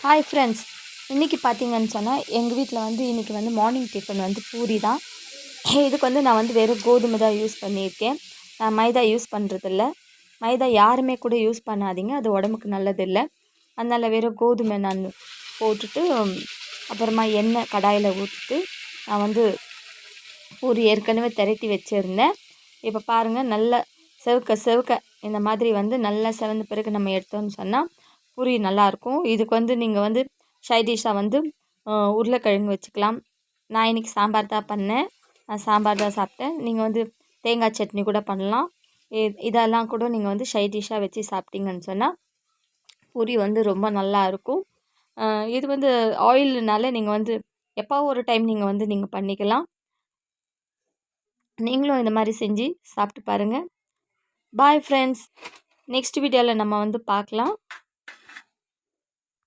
Hi friends, இன்றைக்கி பார்த்தீங்கன்னு சொன்னால் எங்கள் வீட்டில் வந்து இன்றைக்கி வந்து மார்னிங் டிஃபன் வந்து பூரி தான். இதுக்கு வந்து நான் வந்து வெறும் கோதுமை தான் யூஸ் பண்ணியிருக்கேன். நான் மைதா யூஸ் பண்ணுறதில்ல. மைதா யாருமே கூட யூஸ் பண்ணாதீங்க, அது உடம்புக்கு நல்லதில்லை. அதனால் வெறும் கோதுமை நான் போட்டுட்டு அப்புறமா எண்ணெய் கடாயில் ஊற்றிட்டு நான் வந்து பூரி ஏற்கனவே திரட்டி வச்சுருந்தேன். இப்போ பாருங்கள், நல்ல செவக்க செவக்க இந்த மாதிரி வந்து நல்லா செவந்த பிறகு நம்ம எடுத்தோம்னு சொன்னால் பூரி நல்லாயிருக்கும். இதுக்கு வந்து நீங்கள் வந்து சைட் டிஷ்ஷாக வந்து உருளைக்கிழங்கு வச்சுக்கலாம். நான் இன்றைக்கி சாம்பார் தான் பண்ணேன். நான் சாம்பார் தான் சாப்பிட்டேன். நீங்கள் வந்து தேங்காய் சட்னி கூட பண்ணலாம். இதெல்லாம் கூட நீங்கள் வந்து சைட் டிஷ்ஷாக வச்சு சாப்பிட்டீங்கன்னு சொன்னால் பூரி வந்து ரொம்ப நல்லா இருக்கும். இது வந்து ஆயில்னால நீங்கள் வந்து எப்போ ஒரு டைம் நீங்கள் பண்ணிக்கலாம். நீங்களும் இந்த மாதிரி செஞ்சு சாப்பிட்டு பாருங்கள். பாய் ஃப்ரெண்ட்ஸ், நெக்ஸ்ட் வீடியோவில் நம்ம வந்து பார்க்கலாம்.